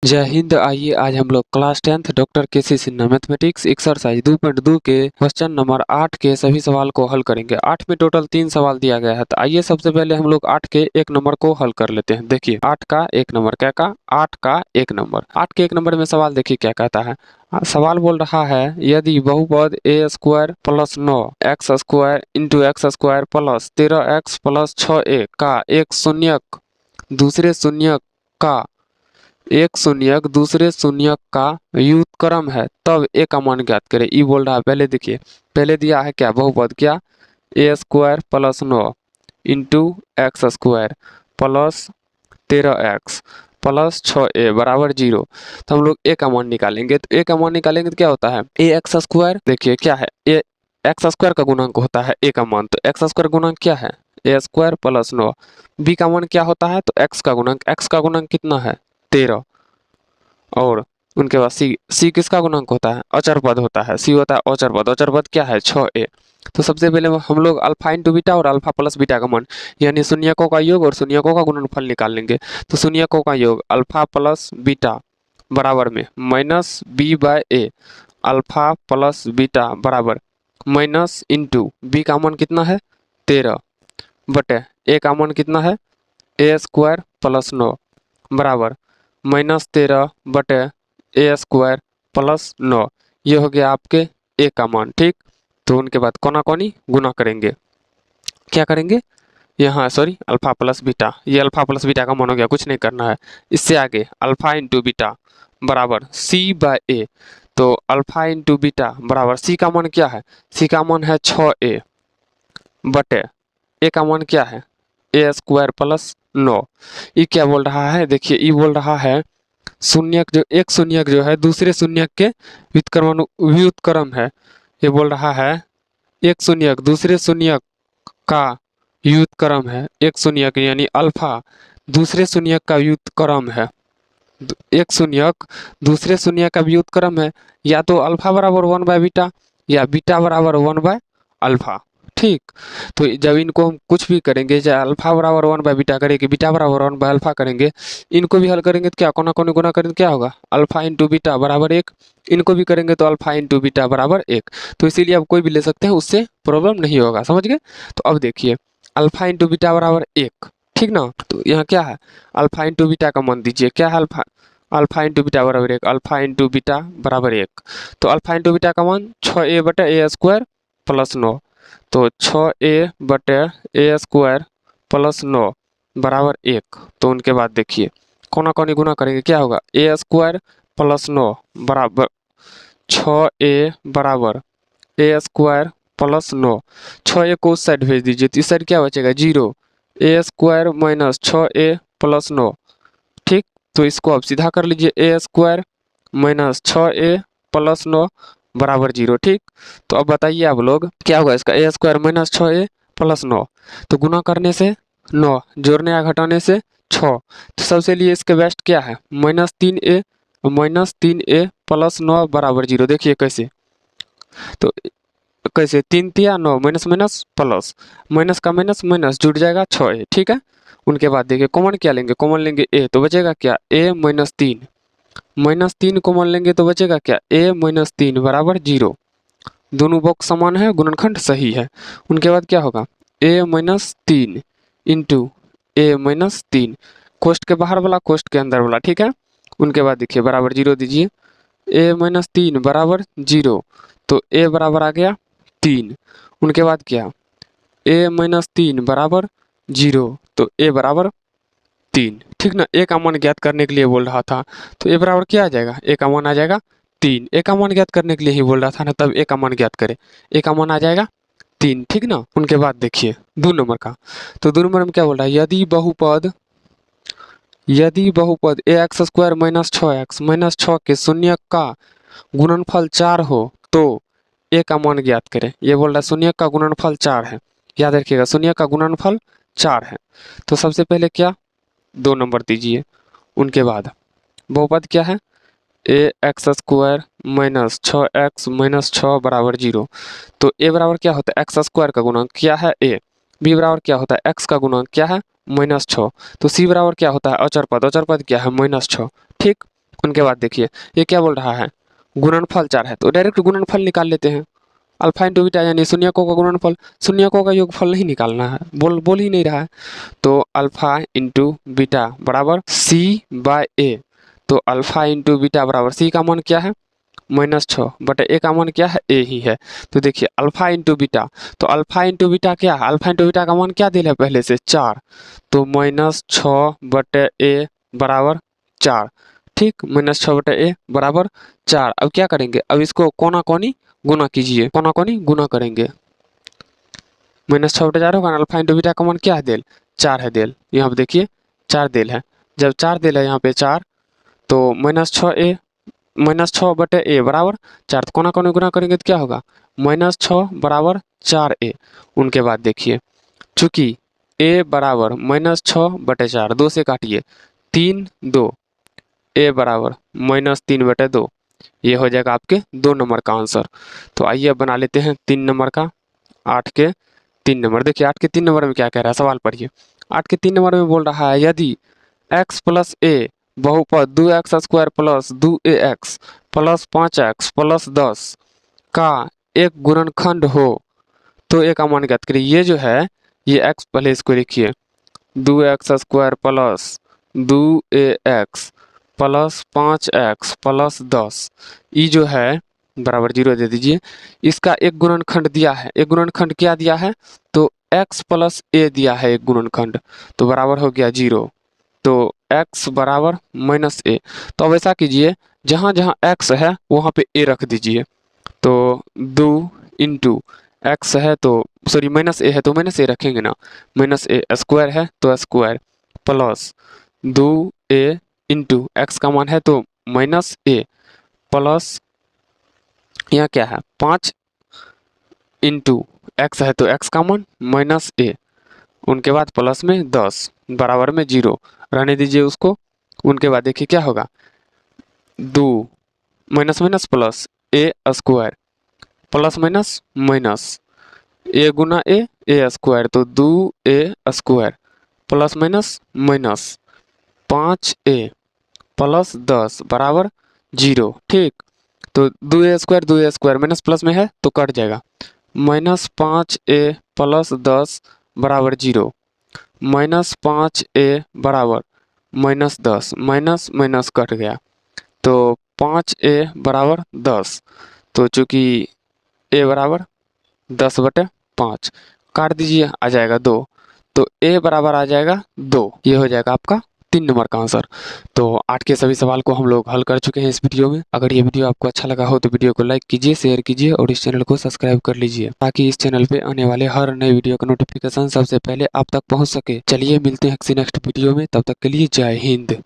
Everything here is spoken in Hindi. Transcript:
जय हिंद। आइए आज हम लोग क्लास 10th डॉक्टर केसी सिन्हा मैथमेटिक्स एक्सरसाइज 2.2 के क्वेश्चन नंबर 8 के सभी सवाल को हल करेंगे। 8 में टोटल 3 सवाल दिया गया है, तो आइए सबसे पहले हम लोग 8 के 1 नंबर को हल कर लेते हैं। देखिए 8 का 1 नंबर क्या का 8 का 1 नंबर 8 के 1 नंबर में सवाल देखिए क्या कहता है। सवाल बोल रहा है यदि बहुपद a square plus 9 x square into x square plus 13x plus 6a का एक शून्यक दूसरे शून्यक का एक शून्यक दूसरे शून्यक का व्युत्क्रम है तब ए का मान ज्ञात करें। ई बोल रहा है, पहले देखिए पहले दिया है क्या बहुपद क्या a square plus 9 into x square plus 13x plus 6a बराबर 0। तो हम लोग ए का मान निकालेंगे, तो ए का मान निकालेंगे तो क्या होता है ए एक्स स्क्वायर। देखिए क्या है ए एक्स स्क्वायर का गुणांक होता है ए का मान, तो एक्स स्क्वायर गुणांक क्या है ए स्क्वायर प्लस 9। बी का मान क्या होता है तो एक्स का गुणांक कितना है 13। और उनके बाद सी किसका गुणांक होता है अचर पद होता है, सी होता है अचर पद क्या है 6a। तो सबसे पहले हम लोग अल्फा इंटू बीटा और अल्फा प्लस बीटा का मान यानी शून्यकों का योग और शून्यकों का गुणनफल निकाल लेंगे। तो शून्यकों का योग अल्फा प्लस बीटा बराबर में माइनस बी बाय ए, अल्फा प्लस बीटा बराबर माइनस इंटू बी का मान कितना है 13 बटे ए का मान कितना है ए स्क्वायर प्लस 9 बराबर -13 बटे ए स्क्वायर प्लस 9। ये हो गया आपके ए का मान, ठीक। तो उनके बाद कोना कोनी गुना करेंगे, क्या करेंगे यहाँ सॉरी अल्फा प्लस बीटा, ये अल्फा प्लस बीटा का मान हो गया, कुछ नहीं करना है। इससे आगे अल्फा इंटू बीटा बराबर सी बाय ए, तो अल्फा इंटू बीटा बराबर सी का मान क्या है सी का मान है 6a बटे ए का मान क्या है ए स्क्वायर प्लस 9। ये क्या बोल रहा है देखिए ये बोल रहा है शून्यक जो एक शून्यक जो है दूसरे शून्यक के व्युत्क्रम है। ये बोल रहा है एक शून्यक दूसरे शून्यक का व्युत्क्रम है, एक शून्यक यानी अल्फा दूसरे शून्यक का व्युत्क्रम है। एक शून्यक दूसरे शून्यक का व्युत्क्रम है, या तो अल्फा बराबर 1 बाय बीटा या बीटा बराबर 1 बाय अल्फा, ठीक। तो जब इनको हम कुछ भी करेंगे चाहे अल्फा बराबर 1 बाय बीटा करेंगे बीटा बराबर 1 बाय अल्फा करेंगे, इनको भी हल करेंगे तो क्या कोना कोनी गुना करेंगे क्या होगा अल्फा इंटू बीटा बराबर 1, इनको भी करेंगे तो अल्फा इंटू बीटा बराबर 1। तो इसीलिए आप कोई भी ले सकते हैं, उससे प्रॉब्लम नहीं होगा, समझ गए। तो अब देखिए अल्फा इंटू बीटा बराबर 1, ठीक ना। तो यहाँ क्या है अल्फा इंटू बीटा का मान दीजिए, क्या है अल्फा अल्फा इंटू बीटा बराबर 1, अल्फा इंटू बीटा बराबर 1। तो अल्फा इंटू बीटा का मान 6a बटे ए स्क्वायर प्लस 9, तो 6a बटे ए स्क्वायर प्लस 9 बराबर 1। तो उनके बाद देखिए कोना कोनी गुना करेंगे क्या होगा ए स्क्वायर प्लस 9 बराबर 6a बराबर ए स्क्वायर प्लस 9। 6a को उस साइड भेज दीजिए तो इस साइड क्या बचेगा 0, ए स्क्वायर माइनस 6a प्लस 9, ठीक। तो इसको आप सीधा कर लीजिए ए स्क्वायर माइनस 6a प्लस 9 बराबर 0, ठीक। तो अब बताइए आप लोग क्या होगा इसका ए स्क्वायर माइनस 6a प्लस 9, तो गुना करने से 9 जोड़ने या घटाने से 6। तो सबसे लिए इसके बेस्ट क्या है -3a प्लस 9 बराबर 0। देखिए कैसे, तो कैसे 3 तिया 9 माइनस माइनस प्लस, माइनस का माइनस माइनस जुड़ जाएगा 6a, ठीक है। उनके बाद देखिए कॉमन क्या लेंगे, कॉमन लेंगे a तो बचेगा क्या a -3 कॉमन लेंगे तो बचेगा क्या a -3 बराबर 0। दोनों बॉक्स समान है, गुणनखंड सही है। उनके बाद क्या होगा a-3 इंटू a-3, कोष्ट के बाहर वाला कोष्ट के अंदर वाला, ठीक है। उनके बाद देखिए बराबर 0 दीजिए, a-3 बराबर 0, तो a बराबर आ गया 3। उनके बाद क्या a-3 बराबर 0, तो a बराबर 3, ठीक ना। ए का मान ज्ञात करने के लिए बोल रहा था, तो ए बराबर क्या आ जाएगा ए का मान आ जाएगा 3। ए का मान ज्ञात करने के लिए ही बोल रहा था ना, तब ए का मान ज्ञात करें, ए का मान आ जाएगा 3, ठीक ना। उनके बाद देखिए 2 नंबर का, तो 2 नंबर में क्या बोल रहा है यदि बहुपद a x square minus 6x minus 6 के शून्यक का गुणनफल 4 हो तो ए का मान ज्ञात करें। ये बोल रहा है शून्यक का गुणनफल 4 है, याद रखिएगा शून्यक का गुणनफल 4 है। तो सबसे पहले क्या 2 नंबर दीजिए। उनके बाद बहुपद क्या है a x square minus 6x minus 6 बराबर 0। तो ए बराबर क्या होता है एक्स स्क्वायर का गुणांक क्या है ए, बी बराबर क्या होता है एक्स का गुणांक क्या है -6, तो सी बराबर क्या होता है अचर पद क्या है -6, ठीक। उनके बाद देखिए ये क्या बोल रहा है, गुणनफल 4 है तो डायरेक्ट गुणनफल निकाल लेते हैं। अल्फा इंटू बीटा यानी शून्यकों का गुणनफल, शून्यकों का योगफल नहीं निकालना है, बोल ही नहीं रहा है। तो अल्फा इंटू बीटा बराबर सी बाय ए। तो अल्फा इंटू बीटा बराबर सी का मान क्या है -6 बटे ए का मान क्या है ए ही है। तो देखिए अल्फा इंटू बीटा, तो अल्फा इंटू बीटा क्या है, अल्फा इंटू बीटा का मान क्या दिया है पहले से 4, तो -6 बटे ए बराबर 4। ठीक, -6 बटे ए बराबर 4। अब क्या करेंगे, अब इसको कोना कोनी गुना कीजिए, कोना कोनी गुना करेंगे। -6 बटे 4 होगा, अल्फा इंटू बीटा का मान क्या है देल 4 है देल, यहाँ पे देखिए 4 देल है। जब 4 देल है यहाँ पे 4, तो -6 बटे ए बराबर 4, तो कोना कोनी गुना करेंगे तो क्या होगा -6 बराबर 4 ए। उनके बाद देखिए चूंकि ए बराबर -6 बटे 4, 2 से काटिए 3 2, ए बराबर -3 बटे 2, ये हो जाएगा आपके 2 नंबर का आंसर। तो आइए अब बना लेते हैं 3 नंबर का, 8 के 3 नंबर। देखिए 8 के 3 नंबर में क्या कह रहा है, सवाल पढ़िए। 8 के 3 नंबर में बोल रहा है यदि x प्लस ए बहुपद 2x square plus 2ax plus 5x plus 10 का एक गुणनखंड हो तो ए का मान ज्ञात करिए। ये जो है ये x, पहले इसको लिखिए 2x square plus 2ax plus 5x plus 10, ई जो है बराबर 0 दे दीजिए। इसका एक गुणनखंड दिया है, एक गुणनखंड क्या दिया है, तो x प्लस ए दिया है एक गुणनखंड, तो बराबर हो गया 0। तो x बराबर -a। तो अब ऐसा कीजिए जहाँ जहाँ x है वहाँ पे a रख दीजिए। तो 2 इंटू एक्स है तो सॉरी -a है तो -a रखेंगे ना, -a स्क्वायर है तो square plus 2a into x का मान है तो -a प्लस यहाँ क्या है 5 इंटू एक्स है तो एक्स का मान -a, उनके बाद प्लस में 10 बराबर में 0 रहने दीजिए उसको। उनके बाद देखिए क्या होगा 2 माइनस माइनस प्लस ए स्क्वायर प्लस माइनस माइनस ए गुना ए स्क्वायर, तो 2a square plus minus minus 5a plus 10 बराबर 0। ठीक, तो 2a स्क्वायर माइनस प्लस में है तो कट जाएगा, -5a प्लस 10 बराबर 0, -5a बराबर -10, माइनस माइनस कट गया तो 5a बराबर 10। तो चूंकि a बराबर 10/5 काट दीजिए आ जाएगा 2, तो a बराबर आ जाएगा 2। ये हो जाएगा आपका 3 नंबर का आंसर। तो 8 के सभी सवाल को हम लोग हल कर चुके हैं इस वीडियो में। अगर ये वीडियो आपको अच्छा लगा हो तो वीडियो को लाइक कीजिए, शेयर कीजिए और इस चैनल को सब्सक्राइब कर लीजिए ताकि इस चैनल पे आने वाले हर नए वीडियो का नोटिफिकेशन सबसे पहले आप तक पहुंच सके। चलिए मिलते हैं किसी नेक्स्ट वीडियो में, तब तक के लिए जय हिंद।